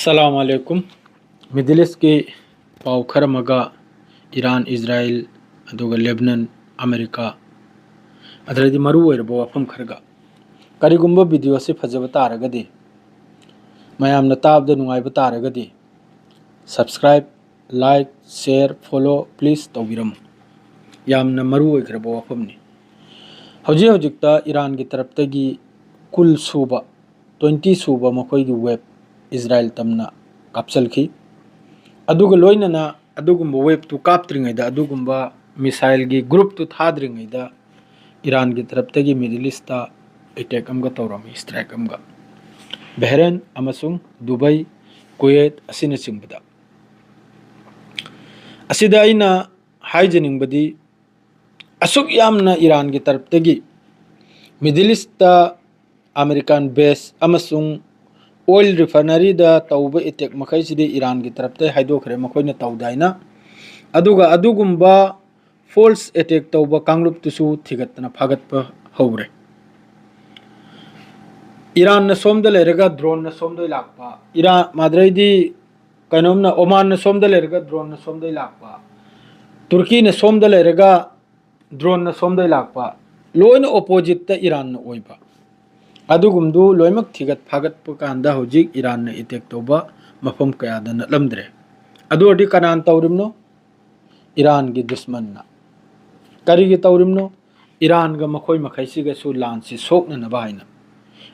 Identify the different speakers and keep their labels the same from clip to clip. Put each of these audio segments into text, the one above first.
Speaker 1: अस्सलामुअलैकुम। Middle east की पाव खरमगा ईरान इजराइल अदुगा लेबनान अमेरिका अदरदि मरु ओइरबो वफम खरगा करिगुंबा वीडियो से फजब तारगदि मयामना ताबदा नुंगाइबा तारगदि subscribe like share follow please तौबिरम यामना मरु ओइग्रबो वफमनि हौजिकता ईरान की तरफतगी कुल सूबा 20 सूबा मखोइगी वेब इजराइल तमना कापचलखी अदुगा लोइनना अदुगुंबा वेब तु कापत्रिङैदा अदुगुंबा मिसाइल की ग्रुप तु थाद्रिङैदा ईरान की तरफतगी मिडिल ईस्टता अटैक अमगा तौरमी स्ट्राइक अमगा बहरेन अमसुंग दुबई कुवैत असिना चिंबदा असिदा आइना हाइजनिंगबदी असुक यामना ईरान की तरफतगी मिडिल ईस्टता अमेरिकन बेस अमसुंग ऑयल रिफाइनरी दा तौबा अटैक मखैसिदि ईरान की तरफते हाइदोखरे मखोइना तौदाइना अदुगा अदुगुंबा फॉल्स अटैक तौबा कांगलुप तुसु थिगतना फागतपा हौरे ईरान न सोमदा लेरगा ड्रोन न सोमदोय लाकपा ईरान माद्रैदि कैनोमना ओमान न सोमदा लेरगा ड्रोन न सोमदोय लाकपा तुर्की न सोमदा लेरगा ड्रोन न सोमदोय लाकपा लोइना ऑपोजिट ता ईरान न ओइबा अदुगुमदु लोइमक थिगत फागत कांदा होजिक ईरान ने अटैक तौबा मफम कयादा नलमद्रे अदुअदि कनान तौरिमनो ईरान की दुश्मन करिगी तौरिमनो ईरान गा मखोय मखैसिगसु लांसी सोकननबा हाइना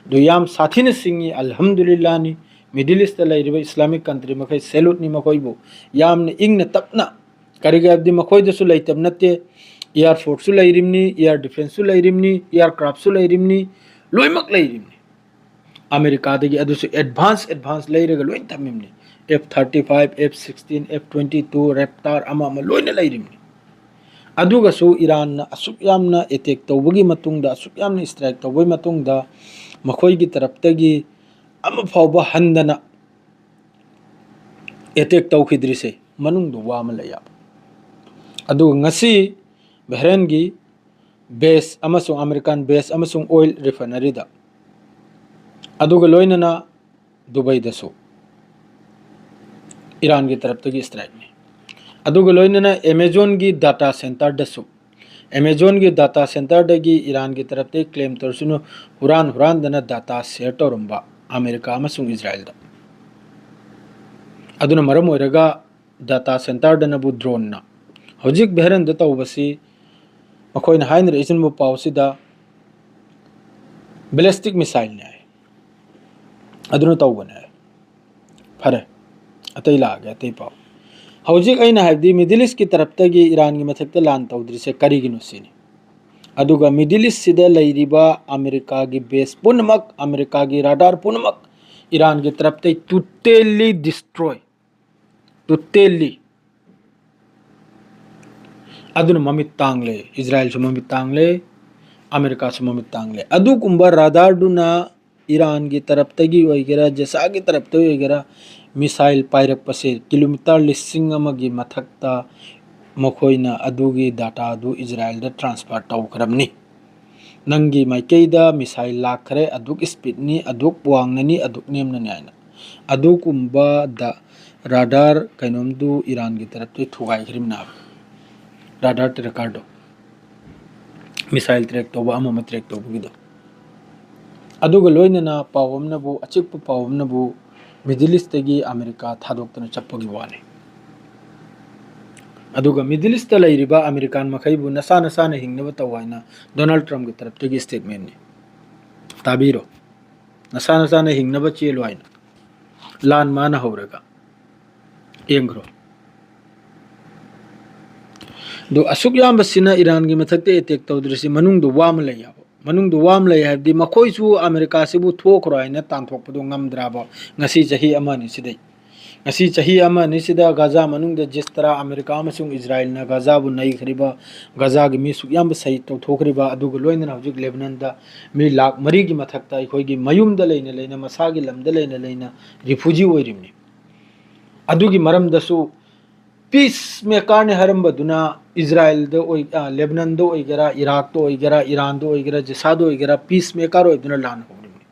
Speaker 1: दुयाम साथिन सिंगी अल्हम्दुलिल्लाह नि मिडिल ईस्ट लैरिबा इस्लामिक कंट्री मखै सैल्यूट नि मखोयबो यामने इंगना तपना करिगी अब्दि मखोयदसु लैतब नते एयर फोर्स लैरिमनी एयर डिफेंस लैरिमनी एयर क्राफ्ट लैरिमनी लोइमक लैरिमनी अमेरिका दगी अदुसु एडवांस लैरगा लोइन थमिमनी F-35 F-16 F-22 रैप्टार अमा लोइन लैरिमनी अदुगसु ईरान असुक यामना अटैक तौबगी मतुंगदा असुक यामना स्ट्राइक तौबगी मतुंगदा मखोयगी तरफतगी अमा फावबा हंदना अटैक तौखिद्रिसे मनुंगदु वाम लैया अदुगा ngasi बहरेन की बेस अमसुंग अमेरिकन बेस अमसुंग ऑयल रिफाइनरी दा अदुगा लोइनना दुबई दसु ईरान की तरफतगी स्ट्राइक ने अदुगा लोइनना अमेज़न की डाटा सेंटर दसु अमेज़न की डाटा सेंटर दगी ईरान की तरफते क्लेम तोरसुनु हुरान दना data share Toramba America अमसुंग Israel दा अदुना मरम ओइरगा डाटा सेंटर दनबु ड्रोन ना हौजिक बहरेन द तौबसी मखोइना हाइन रेजनबु पावसिदा बैलिस्टिक मिसाइल ने अदुना तौबने फरे अतै लागे अतै पाव हौजिक अइना हाइबदी मिडिल ईस्ट की तरफतगी ईरान की मथक्ता लान तौद्रिसे करिगिनु सिनी अदुगा मिडिल ईस्ट सिदा लैरिबा अमेरिका की बेस पुनमक अमेरिका की राडार पुनमक ईरान की तरफते टोटली डिस्ट्रॉय टोटली अदुन ममित तांगले इजराइल सु ममित तांगले अमेरिका सु ममित तांगले अदुगुंबा राडार दुना ईरान की तरफतगी ओइगेरा जसा की तरफते ओइगेरा मिसाइल पायरक पसे किलोमीटर लिसिंग अमगी मथक्ता मखोइना अदुगी डाटा अदु इजराइल दा ट्रांसफर तौखरमनी नंगी माइकेदा मिसाइल लाखरे अदुक स्पीड नि अदुक वांगननी अदुक नेमननी आइना अदुकुंबा दा राडार कैनोमदु ईरान की तरफते थुगाइखरिमना राडार ट्रैकर मिसाइल ट्रैक तौबा अमम ट्रैक तौबगिदो अदुगा लोइनना पावमनबु अचिक पावमनबु मिडिल ईस्ट तगी अमेरिका थादोक्तना चप्पगी वाने अदुगा मिडिल ईस्ट लैरिबा अमेरिकन मखैबु नसा हिंगनब तवाइना डोनाल्ड ट्रम्प की तरफतगी स्टेटमेंट ने ताबीरो नसा हिंगनब चेलो आइना लान माना हौरगा एंग्रो दो असुक यामबसिना ईरान की मथक्ते अटैक तौद्रिसि मनुंगदु वाम लैयाबो मनुंगदु वाम लै हाबदि मखोइसु अमेरिका सिबु थोखरो आइना तांथोकपदो ngमद्राबो ngasi चाही अमानि सिदै ngasi चाही अमानि सिदा गाजा मनुंगदे जिस तरह अमेरिका अमसुंग इजराइल ना गाजा बु नई खरिबा गाजा गी मी सुक याम सही तौथोखरिबा अदुग लोइना हौजिक लेबनान दा मी लाख मरी की मथक्ता अखोइगी मयुमदा लेना मसागी लमदा लेना रिफ्यूजी ओइरिमनि अदुगी मरमदसु पीस मेकर ने हरमबदुना इजराइल दो लेबनान दो ओइगेरा इराक तो ओइगेरा ईरान दो ओइगेरा जिसा दो ओइगेरा पीस मेकर ओइदुना लान होरिमनि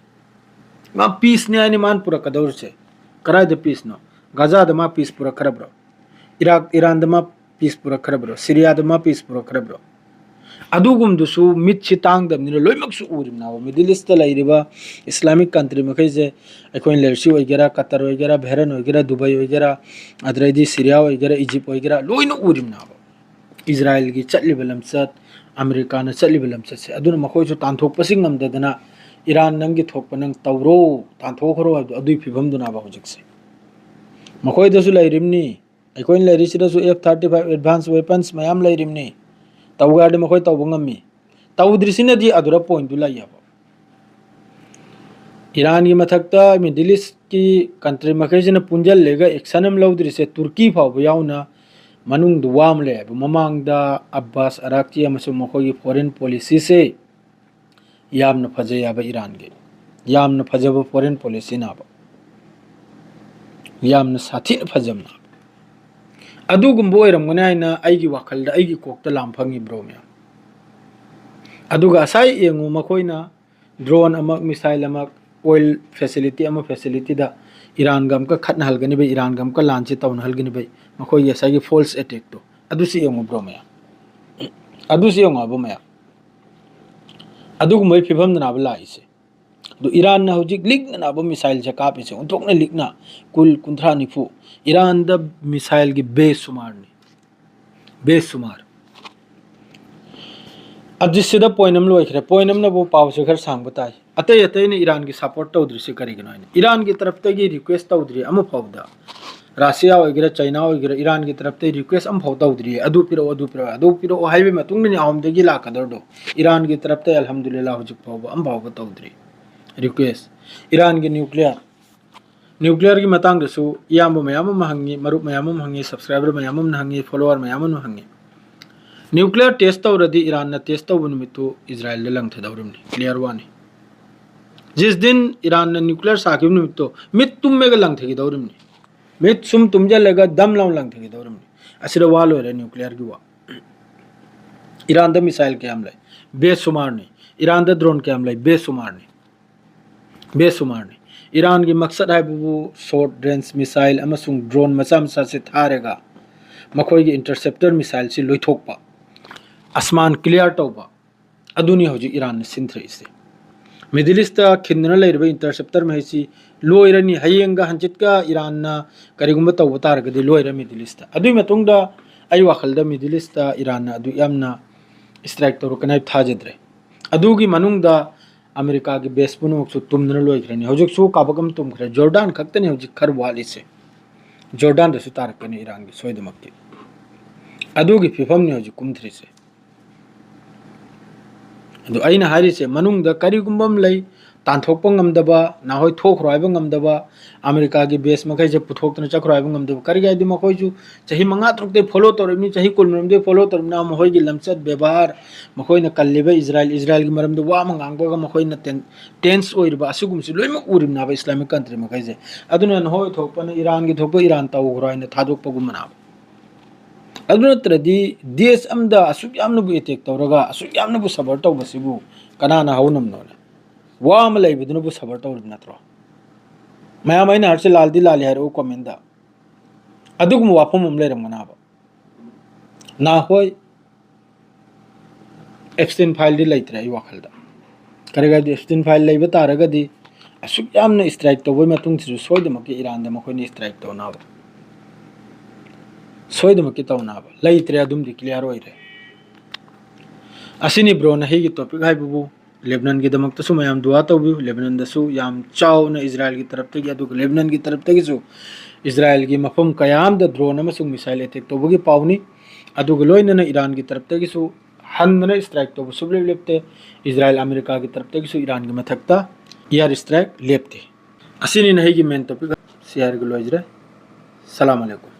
Speaker 1: मा पीस ने आइने मान पुरा कदौर से करायदा पीस नो गाजा मा पीस पूरा खरब्रो इराक ईरान मा पीस पूरा खरब्रो सीरिया मा पीस पूरा खरब्रो अदुगुम दुसु मिट छि तांग दमनि लोइमक सु उरिम नाव मिडिल ईस्ट ता लाइरिबा इस्लामिक कंट्री मखै जे अखोइन लेरसी ओइगेरा कतर ओइगेरा बहरन ओइगेरा दुबई ओइगेरा अद्रैदी सीरिया ओइगेरा इजिप्ट ओइगेरा लोइनो उरिम नाव इजराइल की चटलिबा लमचत अमेरिका न चटलिबा लमचत से अदुन मखोइसु तांथोकपसि ngमददना ईरान नंगी थोकप नंग तौरो तांथोखरो अदुइ फिभम दुना बा हुजिकसे मखोइ दसु लाइरिमनी अखोइन लेरिसिदसु F-35 एडवांस वेपन्स मयाम लाइरिमनी तौगाडे मखोइ तौब ngमि तौद्रिसिनदि अदुरा पॉइंट दु लाइयाबो ईरान की मथकता मिडिल ईस्ट की कंट्री मखैसिना पुंजल लेगा एक्शन हम लौद्रिसे तुर्की फाव याउना मनुंग दुवाम ले ममांगदा अब्बास अराक्ची अमसु मखोइ फॉरेन पॉलिसी से यामन फजयाबा ईरान के यामन फजब फॉरेन पॉलिसी नाबा यामन साथी फजमना अदुगुंबो ओइरमगने आइना आइगी वाखलदा आइगी कोकता लामफंगी ब्रो म्या अदुगा साइ येंगु मखोइना ड्रोन अमक मिसाइल अमक ऑयल फैसिलिटी दा ईरान गम का खतना हलगनी बे ईरान गम का लांची तौन हलगनी बे मखोइ यसागी फॉल्स अटैक तो अदुसी येंगु ब्रो म्या अदुसी येंगु अबो म्या अदुगुंबो फिभम दना बलाइसे दो ईरान ना हुजिक लिगना नाबो मिसाइल से कापिसे उनथोकने लिगना कुल कुंथ्रा निफु ईरान द मिसाइल की बेसुमार अजिसिदा पॉइंटम लोइखरे पॉइंटम ना वो पावसे खर सांग बताई अतय अतय ने ईरान की सपोर्ट तौद्रिसे करिगनो ईरान की तरफ तगी रिक्वेस्ट तौद्रि अम फौदा रशिया वगैरह चाइना वगैरह ईरान की तरफ ते रिक्वेस्ट अम फौ तौद्रि अदु पिरो हाइवे मतुंग नि आम दगी लाकदर दो ईरान की तरफ ते अल्हम्दुलिल्लाह हुजिक फौबा अम फौबा तौद्रि रिक्वेस्ट ईरान की न्यूक्लियर की मतंग दसु याम मयाम महंगी मरुप मयाम महंगी सब्सक्राइबर मयाम महंगी फॉलोअर मयाम महंगी न्यूक्लियर टेस्ट तौरदी ईरान ना टेस्ट तौब नुमितु इजराइल लंग थदौरमनी क्लियर वानी जिस दिन ईरान ना न्यूक्लियर साकिब नुमितु मित तुम मेगा लंग थगी दौरमनी मित सुम तुम जलेगा दम लंग थगी दौरमनी असिरा वालो रे न्यूक्लियर की वा ईरान द मिसाइल के हमले बेसुमार नहीं ईरान द ड्रोन के हमले बेसुमार नहीं ईरान की मकसद है वो शॉर्ट रेंज मिसाइल अमसुंग ड्रोन मचा मचा से थारेगा मखोई की इंटरसेप्टर मिसाइल से लोइथोकपा आसमान क्लियर तौबा अदुनी होजी ईरान ने सिंथ्रे इसे मिडिल ईस्ट खिंदना लेरबे इंटरसेप्टर में हिसी लोइरनी हयेंगा हंचितका ईरान ना करिगुंबा तौबा तारगदि लोइरा मिडिल ईस्ट अदुई मतुंगदा आई वाखलदा मिडिल ईस्ट ईरान ना अदु यामना स्ट्राइक तौरकनाय थाजद्रे अदुगी मनुंगदा अमेरिका की बेस पुनमुक्सु तुमदना लोइख्रेनी हौजिकसु काबगम तुमख्रे जॉर्डान खक्तने हौजिक खर वालिसे जॉर्डान दसु तारकने ईरान की सोयदमक्ति अदुगी फिफमने हौजिक कुमथ्रिसे अदु आइना हारिसे मनुंगदा करिगुंबम लई तांथोकप ngमदबा नाहोय थोखरो आइबा ngमदबा अमेरिका की बेस मखै जे पुथोक्तन चखरो आइबा ngमदबा करिगाइदि मखोयजु चही मंगा तरुकते फॉलो तोरमनि चही कुलमरमदे फॉलो तोरमना मखोयगी लमचत व्यवहार मखोयना कल्लिबा इजराइल की मरमदे वा मंगांगबा मखोयना टेंस ओइरबा असुगुमसि लोइमक उरिमनाबा इस्लामिक कंट्री मखैजे अदुना नहोय थोकपन ईरान की थोकपा ईरान ताउग्रो आइना थादोकपगुमनाबा अदुना त्रदि देश अमदा असुक यामनबु अटैक तौरगा असुक यामनबु सबर तौबसिबु कनाना हौनमनोना वा अम लैबदुनबु सबर तौरब नत्रो मयाम आइना हरसे लालदी लाली हारो कमेंदा अदुगुम वाफम अम लैरमगनाबा ना होय एक्सटेंड फाइल दि लैत्रे आई वाखलदा करेगादि एक्सटेंड फाइल लैबा तारगदि असुक यामना स्ट्राइक तौबय मतुंगसिजु सोयदमकि ईरान द मखोयनि स्ट्राइक तौनाबा सोयदमकि तौनाबा लैत्रे अदुमदि क्लियर ओइरे असिनी ब्रो ना हिगी टॉपिक हाइबु लेबनान की दमकतसु मयाम दुआ तौबि लेबनान दसु याम चावना इजराइल की तरफ तगी अदुग लेबनान की तरफ तगिसु इजराइल की मफम कयाम द ड्रोन अमसुंग मिसाइल अटैक तौबगी पावनी अदुग लोइनना ईरान की तरफ तगिसु हन्नना स्ट्राइक तौब सुबले लेपते इजराइल अमेरिका की तरफ तगिसु ईरान की मथकता एयर स्ट्राइक लेपते असिनी ना हिगी मेन टॉपिक शेयर गलोइजरे सलाम अलैकुम।